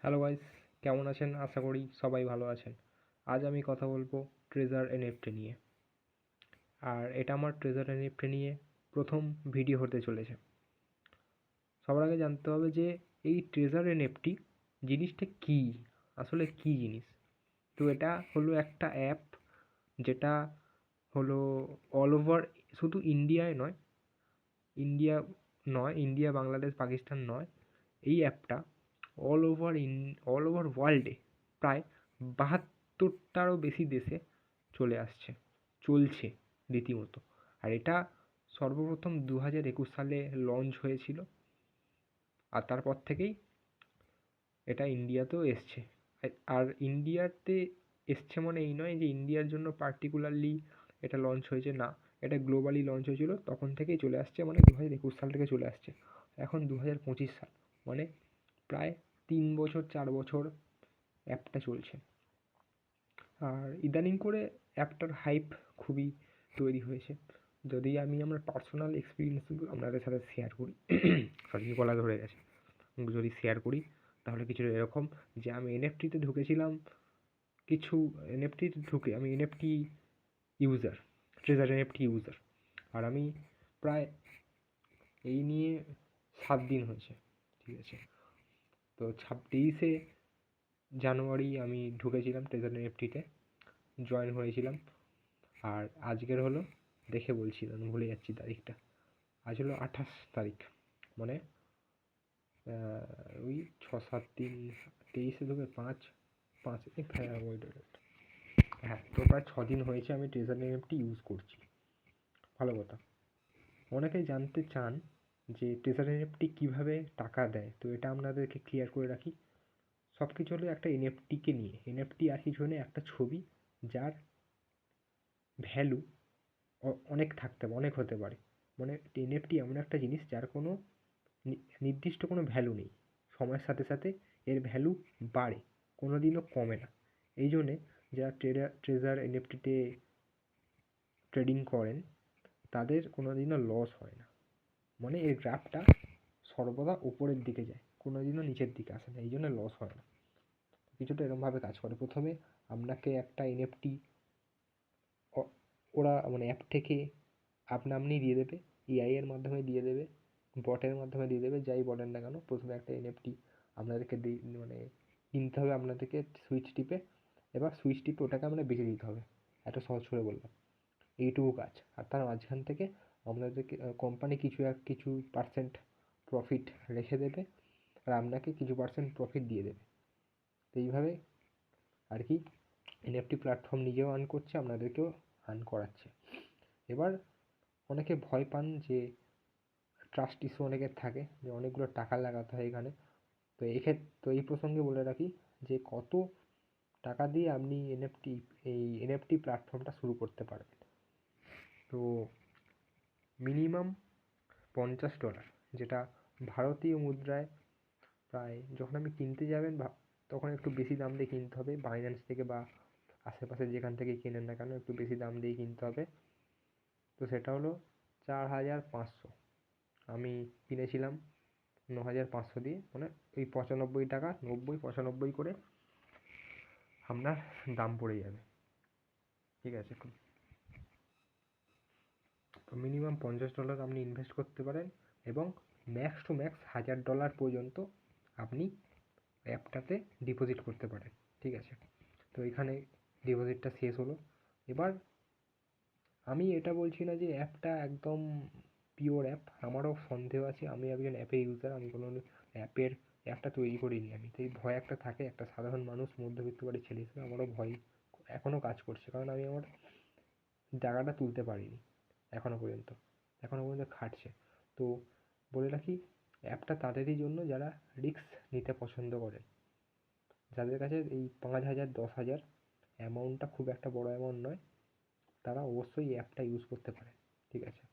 Hello guys, কেমন আছেন? আশা করি সবাই ভালো আছেন। আজ আমি কথা বলবো ট্রেজার এনএফটি নিয়ে। আর এটা আমার ট্রেজার এনএফটি নিয়ে প্রথম ভিডিও হতে চলেছে। সবার আগে জানতে হবে যে এই ট্রেজার এনএফটি জিনিসটা কী, আসলে কী জিনিস। তো এটা হলো একটা অ্যাপ, যেটা হলো অল ওভার, শুধু ইন্ডিয়া ইন্ডিয়া বাংলাদেশ পাকিস্তান নয়, এই অ্যাপটা অল ওভার ওয়ার্ল্ডে প্রায় ৭২টারও বেশি দেশে চলছে রীতিমতো। আর এটা সর্বপ্রথম 2021 সালে লঞ্চ হয়েছিল, আর তারপর থেকেই এটা ইন্ডিয়াতেও এসছে। আর ইন্ডিয়াতে এসছে মানে এই নয় যে ইন্ডিয়ার জন্য পার্টিকুলারলি এটা লঞ্চ হয়েছে, না, এটা গ্লোবালি লঞ্চ হয়েছিল, তখন থেকেই চলে আসছে, মানে 2021 সাল থেকে চলে আসছে। এখন 2025 সাল, মানে প্রায় 3 বছর 4 বছর অ্যাপটা চলছে। আর ইদানিং করে অ্যাপটার হাইপ খুবই তৈরি হয়েছে। যদি আমি আমার পার্সোনাল এক্সপিরিয়েন্সগুলো আপনাদের সাথে শেয়ার করি, সরি গলা ধরে গেছে, যদি শেয়ার করি তাহলে কিছুটা এরকম যে আমি এনএফটিতে ঢুকেছিলাম, আমি NFT user, treasure NFT user. আর আমি প্রায় এই নিয়ে 7 দিন হয়েছে, ঠিক আছে। তো 23শে জানুয়ারি আমি ঢুকেছিলাম ট্রেজার এনএফটিতে, জয়েন হয়েছিলাম। আর আজকের হলো, দেখে বলছিলাম, ভুলে যাচ্ছি তারিখটা, আজ হলো 28 তারিখ, মানে ওই 6-7 দিন, 23শে ঢুকে 5 হ্যাঁ, তো প্রায় 6 দিন হয়েছে আমি ট্রেজার এনএফটি ইউজ করছি। ভালো কথা। অনেকেই জানতে চান যে ট্রেজার এনএফটি কীভাবে টাকা দেয়, তো এটা আপনাদেরকে ক্লিয়ার করে রাখি। সব কিছু হলো একটা এনএফটিকে নিয়ে। এনএফটি আর কিছু নেই, একটা ছবি যার ভ্যালু অনেক হতে পারে। মানে এনএফটি এমন একটা জিনিস যার কোনো নির্দিষ্ট কোনো ভ্যালু নেই, সময়ের সাথে সাথে এর ভ্যালু বাড়ে, কোনো দিনও কমে না। এই জন্যে যারা ট্রেজার এনএফটিতে ট্রেডিং করেন তাদের কোনো দিনও লস হয় না। মানে এর গ্রাফটা সর্বদা উপরের দিকে যায়, কোনো দিনও নিচের দিকে আসে না, এই জন্য লস হয় না। কিছুটা এরকমভাবে কাজ করে। প্রথমে আপনাকে একটা এনএফটি ওরা মানে অ্যাপ থেকে আপনি দিয়ে দেবে, এআই এর মাধ্যমে দিয়ে দেবে, বটের মাধ্যমে দিয়ে দেবে, যাই বলেন না কেন। প্রথমে একটা এনএফটি আপনাদেরকে মানে কিনতে হবে আপনাদেরকে সুইচ টিপে, এবার সুইচ টিপে ওটাকে আমরা বেচে দিতে হবে। এত সহজ করে বললাম, এইটুকু কাজ। আর তার মাঝখান থেকে আপনাদেরকে কোম্পানি কিছু পার্সেন্ট প্রফিট রেখে দেবে, আর আপনাকে কিছু পার্সেন্ট প্রফিট দিয়ে দেবে। তো এইভাবে আর কি এনএফটি প্ল্যাটফর্ম নিজেও আর্ন করছে, আপনাদেরকেও আর্ন করাচ্ছে। এবার অনেকে ভয় পান যে ট্রাস্ট ইস্যু অনেকের থাকে, যে অনেকগুলো টাকা লাগাতে হয় এখানে। তো এই প্রসঙ্গে বলে রাখি যে কত টাকা দিয়ে আপনি এই এনএফটি প্ল্যাটফর্মটা শুরু করতে পারবেন। তো মিনিমাম $50, যেটা ভারতীয় মুদ্রায় প্রায়, যখন আপনি কিনতে যাবেন তখন একটু বেশি দাম দিয়ে কিনতে হবে, বাইন্যান্স থেকে বা আশেপাশে যেখান থেকে কেনেন না কেন একটু বেশি দাম দিয়ে কিনতে হবে। তো সেটা হলো 4,500। আমি কিনেছিলাম 9,500 দিয়ে, মানে ওই 95 টাকা, 90-95 করে আপনার দাম পড়ে যাবে, ঠিক আছে। তো মিনিমাম $50 আপনি ইনভেস্ট করতে পারেন, এবং ম্যাক্স টু ম্যাক্স $1,000 পর্যন্ত আপনি অ্যাপটাতে ডিপোজিট করতে পারেন, ঠিক আছে। তো এখানে ডিপোজিটটা শেষ হলো। এবার আমি এটা বলছি না যে অ্যাপটা একদম পিওর অ্যাপ, আমারও সন্দেহ আছে। আমি একজন অ্যাপের ইউজার, আমি কোনো অ্যাপটা তৈরি করিনি আমি। তো এই ভয় একটা থাকে, একটা সাধারণ মানুষ, মধ্যবিত্ত বাড়ির ছেলে হিসেবে আমারও ভয় এখনও কাজ করছে, কারণ আমি আমার জায়গাটা তুলতে পারিনি এখনও পর্যন্ত খাটছে। তো বলে রাখি, অ্যাপটা তাদেরই জন্য যারা রিস্ক নিতে পছন্দ করে, যাদের কাছে এই 5,000 10,000 অ্যামাউন্টটা খুব একটা বড় অ্যামাউন্ট নয়, তারা অবশ্যই এই অ্যাপটা ইউজ করতে পারে, ঠিক আছে।